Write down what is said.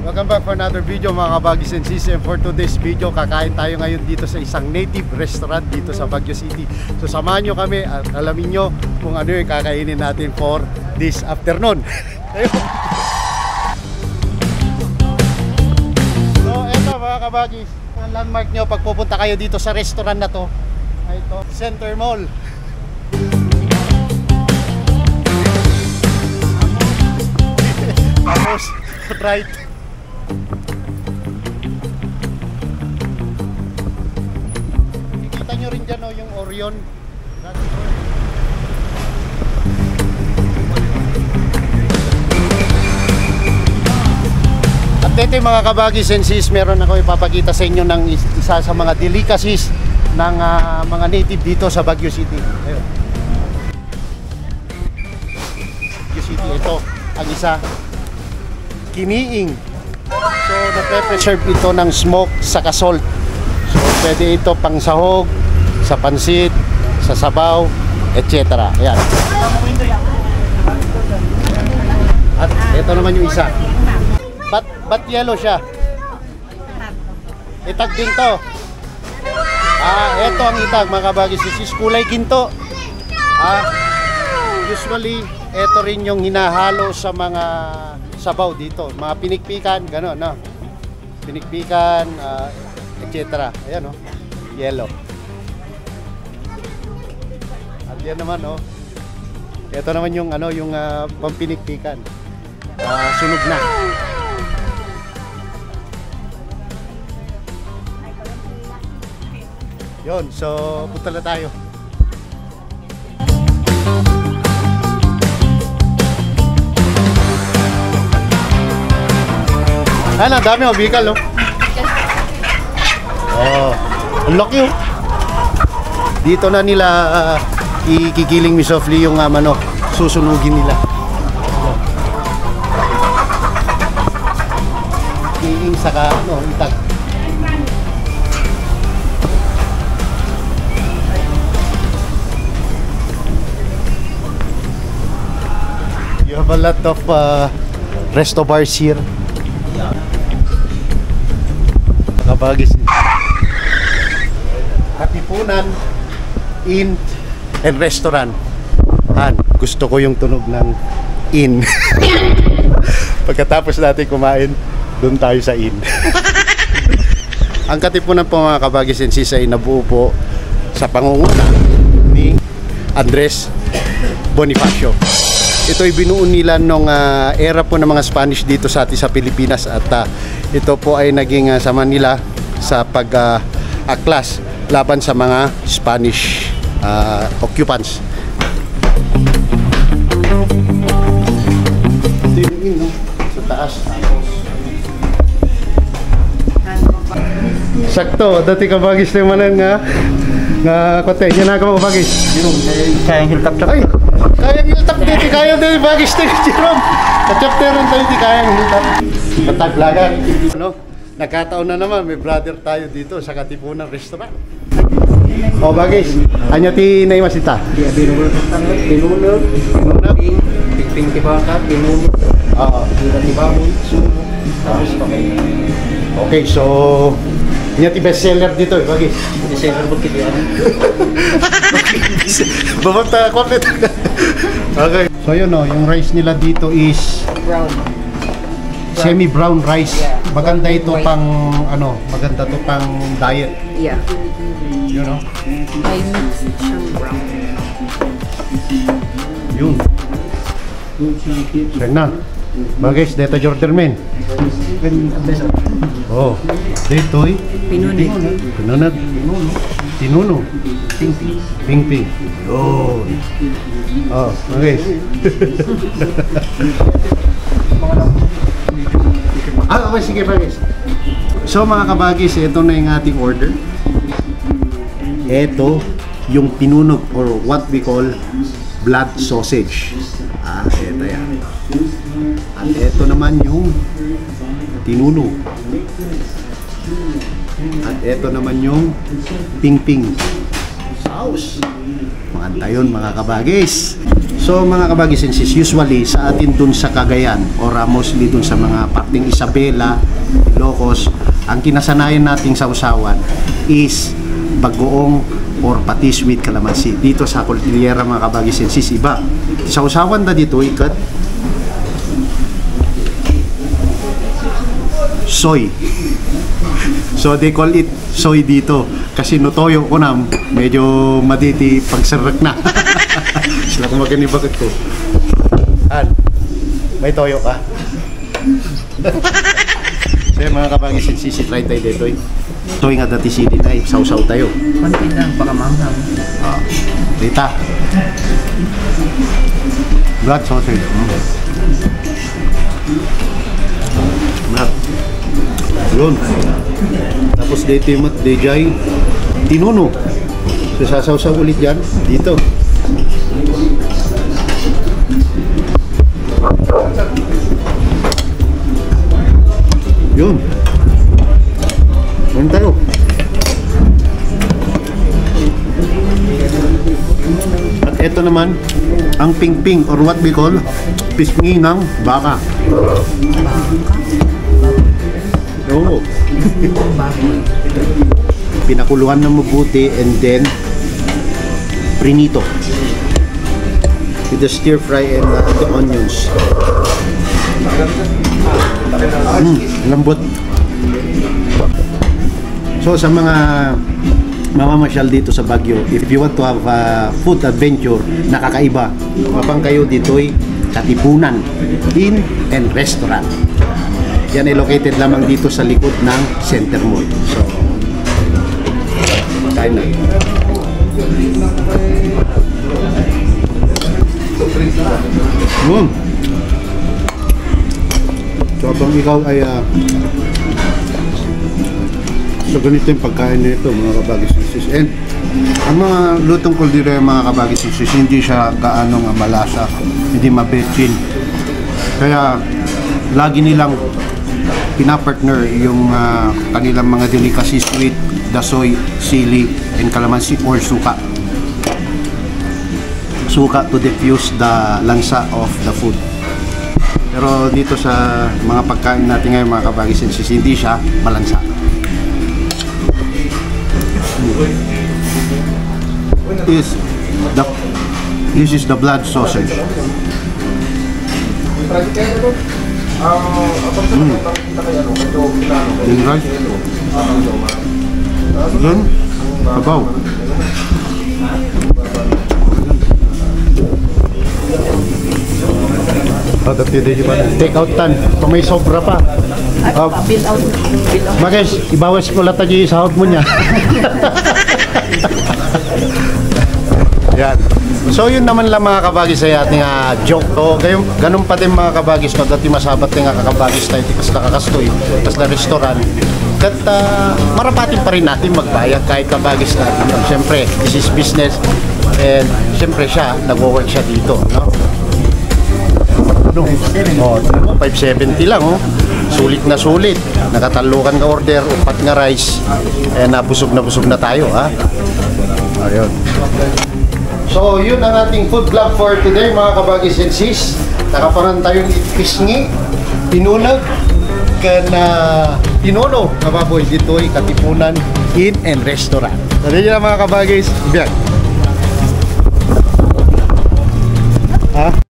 Welcome back for another video mga kabagis and sis. And for today's video, kakain tayo ngayon dito sa isang native restaurant dito sa Baguio City. So samahan nyo kami at alamin nyo kung ano yung kakainin natin for this afternoon. So eto mga kabagis, ang landmark nyo pag pupunta kayo dito sa restaurant na to ay ito, Center Mall. Tapos, right. Kita nyo rin dyan yung Orion. At dito mga kabagis and sis, meron ako ipapakita sa inyo ng isa sa mga delicacies ng mga native dito sa Baguio City. Ayun. Baguio City, ito ang isa, kiniing. So nagpe-preserve ito ng smoke sa salt. So pwede ito pang sahog, sa pansit, sa sabaw, etc. Ayan. At ito naman yung isa. Ba't yellow siya? Itag din to. Ito ang itag mga kabagis. This is kulay ginto. Usually ito rin yung hinahalo sa mga sabaw dito, mga pinikpikan, gano'n, no? Pinikpikan, etc. Ayan, no? Yellow. At yan naman, no? Ito naman yung, yung pampinikpikan. Sunog na. Yun, so punta na tayo. Ano, dami o, bikal, no? Oh, ang laki, oh. Dito na nila ikikiling me softly yung manok. Susunugin nila. Kiling saka, itag. You have a lot of resto bars here. Kabagis, Katipunan Inn and Restaurant. Gusto ko yung tunog ng inn. Pagkatapos natin kumain, doon tayo sa inn. Ang Katipunan po mga kabagis and sis ay nabuo po sa pangunguna ni Andres Bonifacio. Ito ay binuo nila nung era po ng mga Spanish dito sa atin sa Pilipinas, at ito po ay naging sama nila sa pag-aklas laban sa mga Spanish occupants. Ito yung sa taas. Sakto, dati kabagis na manan nga kote, yan na ka mabagis. Kayang hiltap-tap. Ay, kayang hiltap dito, kayang dito bagis na Jerome. Sa chapteron tayo, di kayang hiltap. Pataglagan. Nagkataon na naman, may brother tayo dito sa Katipunan Restaurant. O bagis, anya ti naimasita? Pinunod, ping tibaka, pinunod. Okay, so anya ti bestseller dito, bagis. Bestseller mo kiti ano? Babagta complete. Okay. So yun, yung rice nila dito is Brown. Semi-brown rice. Yeah. Maganda ito pang maganda to pang diet. Yeah. You know? I mix siyang brown. Yun. Yan na. Bagay, dito Jordan. Oh, dito eh. Pinunod. Tinuno. Ping-ping. Yun. Oh, bagay. Okay, sige bagay. So mga kabagis, ito na yung ating order. Ito yung pinunog or what we call blood sausage. Ito yan. At ito naman yung tinuno. At ito naman yung ping-ping sauce. Maganda yun mga kabagis. So mga kabagisensis, usually sa atin dun sa Cagayan or mostly dun sa mga parting Isabela, Ilocos, ang kinasanayan nating sausawan is bagoong or patis with calamansi. Dito sa Cordillera mga kabagisensis, iba. Sausawan na dito ikat soy. So they call it soy dito kasi notoyo ko na medyo maditi pagsarak na. Sila kumagani bakit ko. May toyo ka. So mga kabagisensis, try tayo dito. Toy nga dati sili na sausaw tayo. Konti lang, baka manghang. Dita. Blood sausage. Yun. Tapos dito yung dejay tinuno. So sasawsaw ulit yan dito. Yun. Yun tayo. At ito naman ang ping-ping or what we call pisngi ng baka. Oo. Pinakuluan ng mabuti and then prinito with the stir fry and the onions. Lambot. So sa mga mamamasyal dito sa Baguio, if you want to have a food adventure na kakaiba, mapang kayo dito'y Katipunan Inn and Restaurant. Yan ay located lamang dito sa likod ng Center Mall. So, kain na. So, habang ikaw ay so ganito yung pagkain nito mga kabagisensis. And ang mga lutong Cordillera mga kabagisensis, hindi siya gaano nga malasa, hindi mabetchin. Kaya lagi nilang pinapartner yung kanilang mga delicacies with dasoy, sili, and calamansi or suka. Suka to diffuse the lansa of the food. Pero dito sa mga pagkain natin ngayon mga kabagisensis, hindi siya malansa. This is the blood sausage. Yung rice. Then, sabaw. Take out tan. Kung may sobra pa. Bill out. Mages, ibawas ko lata dyan sa sahod mo niya. Yan. So yun naman lang mga kabagis sa ating joke. So ganun pa din mga kabagis no, dati masabat din nga kakabagis tayo tikas nakakastoy tas na restaurant. At marapatin pa rin natin magbayad kahit kabagis natin. Siyempre, this is business and siyempre siya, nag-work siya dito. No? Oh, 570 lang oh. Sulit na sulit. Nakatalukan ka order, upat nga rice. Eh nabusog na tayo ha. Ayun. So yun ang ating food vlog for today mga kabagis and sis. Nakapangan tayong pisngi, pinunag, kana tinono kababoy dito'y Katipunan Inn and Restaurant. Sabi nyo na mga kabagis, biyak. Ha?